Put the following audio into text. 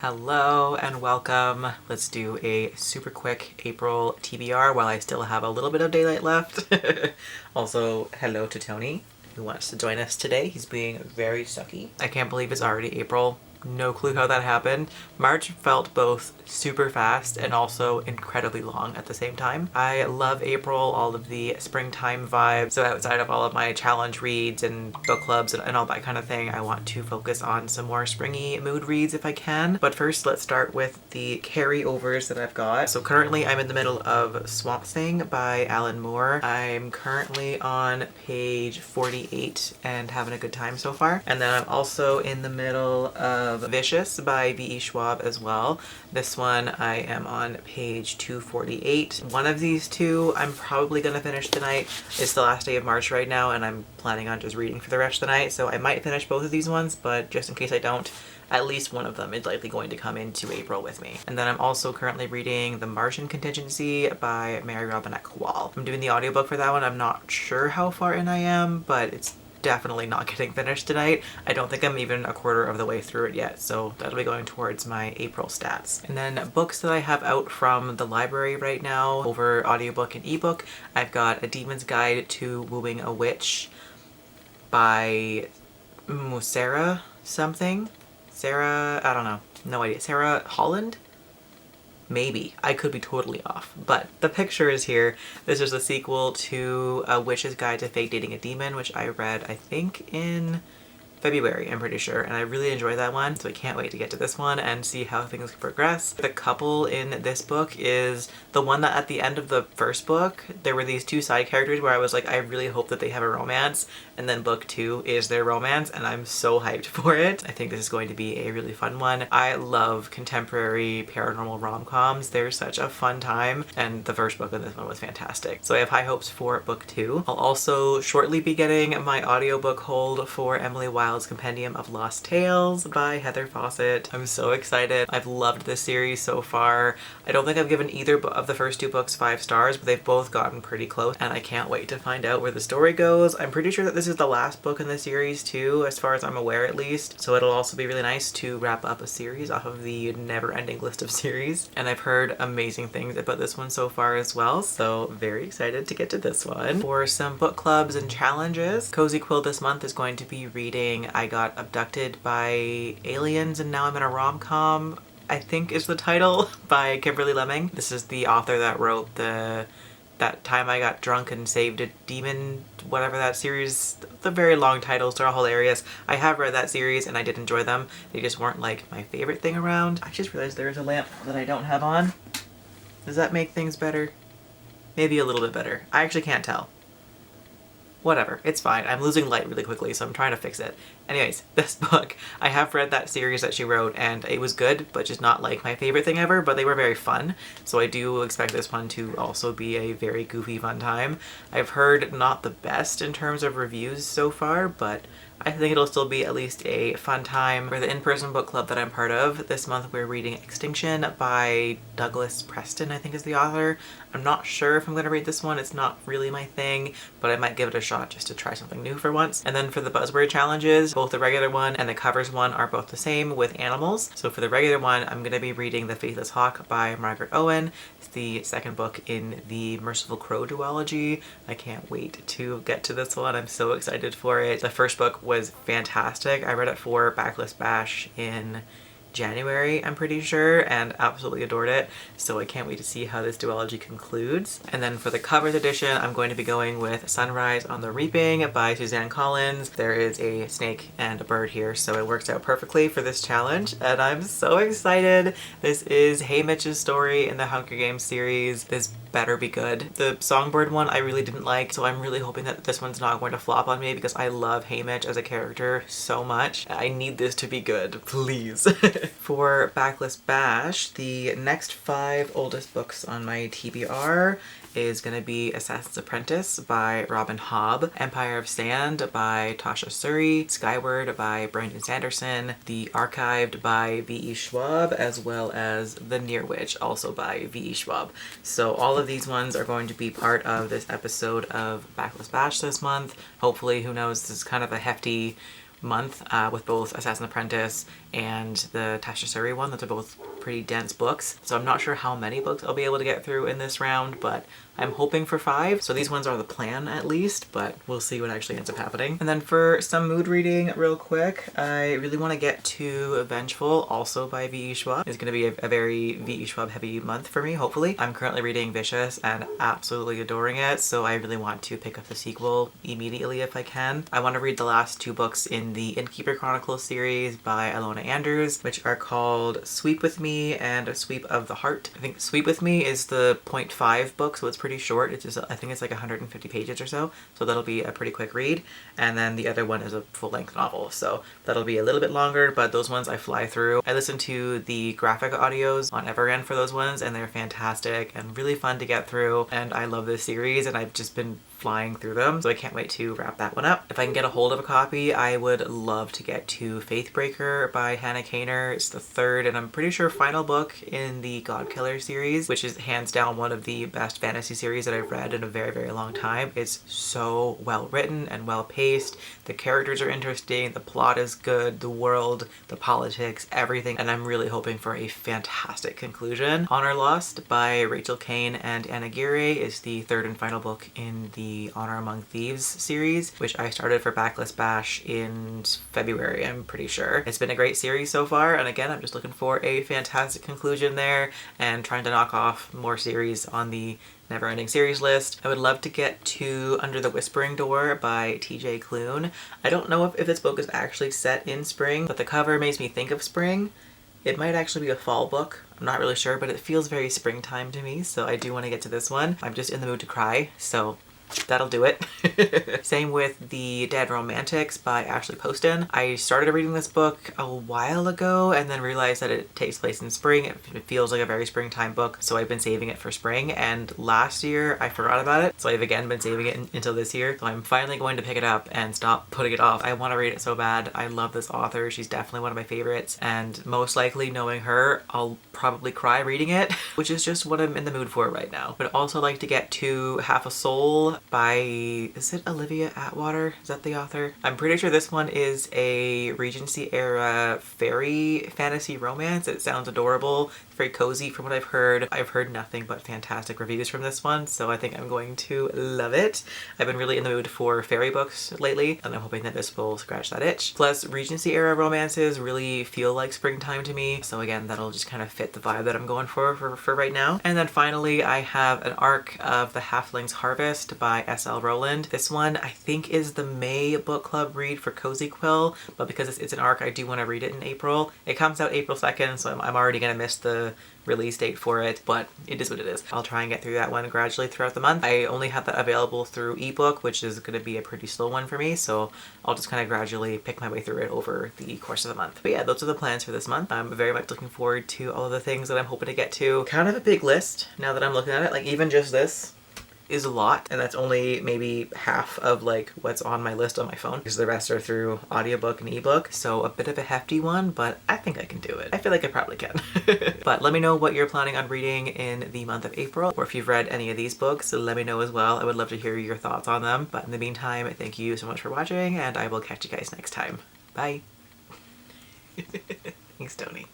Hello and welcome. Let's do a super quick April TBR while I still have a little bit of daylight left. Also, hello to Tony, who wants to join us today. He's being very sucky. I can't believe it's already April. No clue how that happened. March felt both super fast and also incredibly long at the same time. I love April, all of the springtime vibes. So outside of all of my challenge reads and book clubs and all that kind of thing, I want to focus on some more springy mood reads if I can. But first, let's start with the carryovers that I've got. So currently I'm in the middle of Swamp Thing by Alan Moore. I'm currently on page 48 and having a good time so far. And then I'm also in the middle of Vicious by V.E. Schwab as well. This one I am on page 248. One of these two I'm probably gonna finish tonight. It's the last day of March right now and I'm planning on just reading for the rest of the night, so I might finish both of these ones, but just in case I don't, at least one of them is likely going to come into April with me. And then I'm also currently reading The Martian Contingency by Mary Robinette Kowal. I'm doing the audiobook for that one. I'm not sure how far in I am, but it's definitely not getting finished tonight. I don't think I'm even a quarter of the way through it yet, so that'll be going towards my April stats. And then books that I have out from the library right now over audiobook and ebook, I've got A Demon's Guide to Wooing a Witch by Sarah something. Sarah, I don't know, no idea. Sarah Holland? Maybe. I could be totally off. But the picture is here. This is a sequel to A Witch's Guide to Fake Dating a Demon, which I read, I think, in February, I'm pretty sure, and I really enjoyed that one, so I can't wait to get to this one and see how things progress. The couple in this book is the one that at the end of the first book, there were these two side characters where I was like, I really hope that they have a romance, and then book 2 is their romance, and I'm so hyped for it. I think this is going to be a really fun one. I love contemporary paranormal rom-coms. They're such a fun time, and the first book in this one was fantastic. So I have high hopes for book 2. I'll also shortly be getting my audiobook hold for Emily Wilde's Compendium of Lost Tales by Heather Fawcett. I'm so excited. I've loved this series so far. I don't think I've given either of the first 2 books 5 stars, but they've both gotten pretty close, and I can't wait to find out where the story goes. I'm pretty sure that this is the last book in the series too, as far as I'm aware at least, so it'll also be really nice to wrap up a series off of the never-ending list of series. And I've heard amazing things about this one so far as well, so very excited to get to this one. For some book clubs and challenges, Cozy Quill this month is going to be reading I Got Abducted by Aliens and Now I'm in a Rom-Com, I think is the title, by Kimberly Lemming. This is the author that wrote That Time I Got Drunk and Saved a Demon, whatever that series. The very long titles, they're all hilarious. I have read that series and I did enjoy them. They just weren't like my favorite thing around. I just realized there's a lamp that I don't have on. Does that make things better? Maybe a little bit better. I actually can't tell. Whatever, it's fine. I'm losing light really quickly, so I'm trying to fix it. Anyways, this book, I have read that series that she wrote, and it was good, but just not like my favorite thing ever, but they were very fun. So I do expect this one to also be a very goofy, fun time. I've heard not the best in terms of reviews so far, but I think it'll still be at least a fun time. For the in-person book club that I'm part of, this month we're reading Extinction by Douglas Preston, I think is the author. I'm not sure if I'm going to read this one. It's not really my thing, but I might give it a shot just to try something new for once. And then for the buzzword challenges, both the regular one and the covers one are both the same with animals. So for the regular one, I'm going to be reading The Faithless Hawk by Margaret Owen. It's the second book in the Merciful Crow duology. I can't wait to get to this one. I'm so excited for it. The first book was fantastic. I read it for Backlist Bash in January, I'm pretty sure, and absolutely adored it. So I can't wait to see how this duology concludes. And then for the covers edition, I'm going to be going with Sunrise on the Reaping by Suzanne Collins. There is a snake and a bird here, so it works out perfectly for this challenge, and I'm so excited. This is Haymitch's story in the Hunger Games series. This better be good. The Songbird one I really didn't like, so I'm really hoping that this one's not going to flop on me because I love Haymitch as a character so much. I need this to be good, please. For Backlist Bash, the next 5 oldest books on my TBR is going to be Assassin's Apprentice by Robin Hobb, Empire of Sand by Tasha Suri, Skyward by Brandon Sanderson, The Archived by V.E. Schwab, as well as The Near Witch, also by V.E. Schwab. So all of these ones are going to be part of this episode of Backlist Bash this month. Hopefully, who knows, this is kind of a hefty month with both Assassin's Apprentice and the Tasha Suri one. Those are both pretty dense books. So I'm not sure how many books I'll be able to get through in this round, but I'm hoping for 5. So these ones are the plan at least, but we'll see what actually ends up happening. And then for some mood reading real quick, I really want to get to Vengeful, also by V.E. Schwab. It's going to be a very V.E. Schwab heavy month for me, hopefully. I'm currently reading Vicious and absolutely adoring it, so I really want to pick up the sequel immediately if I can. I want to read the last 2 books in the Innkeeper Chronicles series by Ilona Andrews, which are called Sweep With Me and Sweep of the Heart. I think Sweep With Me is the 0.5 book, so it's pretty short. It's just, I think it's like 150 pages or so that'll be a pretty quick read. And then the other one is a full-length novel, so that'll be a little bit longer, but those ones I fly through. I listen to the graphic audios on Everend for those ones, and they're fantastic and really fun to get through, and I love this series, and I've just been flying through them, so I can't wait to wrap that one up. If I can get a hold of a copy, I would love to get to Faithbreaker by Hannah Kaner. It's the 3rd and I'm pretty sure final book in the Godkiller series, which is hands down one of the best fantasy series that I've read in a very, very long time. It's so well written and well paced. The characters are interesting, the plot is good, the world, the politics, everything, and I'm really hoping for a fantastic conclusion. Honor Lost by Rachel Kane and Anna Gire is the 3rd and final book in the Honor Among Thieves series, which I started for Backlist Bash in February, I'm pretty sure. It's been a great series so far, and again, I'm just looking for a fantastic conclusion there and trying to knock off more series on the never-ending series list. I would love to get to Under the Whispering Door by TJ Klune. I don't know if this book is actually set in spring, but the cover makes me think of spring. It might actually be a fall book. I'm not really sure, but it feels very springtime to me, so I do want to get to this one. I'm just in the mood to cry, so that'll do it. Same with The Dead Romantics by Ashley Poston. I started reading this book a while ago and then realized that it takes place in spring. It feels like a very springtime book, so I've been saving it for spring, and last year I forgot about it, so I've again been saving it until this year. So I'm finally going to pick it up and stop putting it off. I want to read it so bad. I love this author. She's definitely one of my favorites, and most likely, knowing her, I'll probably cry reading it, which is just what I'm in the mood for right now. But also like to get to Half a Soul by, is it Olivia Atwater? Is that the author? I'm pretty sure this one is a Regency era fairy fantasy romance. It sounds adorable, very cozy from what I've heard. I've heard nothing but fantastic reviews from this one, so I think I'm going to love it. I've been really in the mood for fairy books lately, and I'm hoping that this will scratch that itch. Plus, Regency era romances really feel like springtime to me, so again, that'll just kind of fit the vibe that I'm going for right now. And then finally, I have an arc of The Halfling's Harvest by S.L. Rowland. This one I think is the May book club read for Cozy Quill, but because it's an arc, I do want to read it in April. It comes out April 2nd, so I'm already gonna miss the release date for it, but it is what it is. I'll try and get through that one gradually throughout the month. I only have that available through ebook, which is going to be a pretty slow one for me, so I'll just kind of gradually pick my way through it over the course of the month. But yeah, those are the plans for this month. I'm very much looking forward to all of the things that I'm hoping to get to. Kind of a big list now that I'm looking at it, like even just this is a lot, and that's only maybe half of like what's on my list on my phone, because the rest are through audiobook and ebook, so a bit of a hefty one, but I think I can do it. I feel like I probably can. But let me know what you're planning on reading in the month of April, or if you've read any of these books, let me know as well. I would love to hear your thoughts on them. But in the meantime, thank you so much for watching, and I will catch you guys next time. Bye. Thanks, Tony.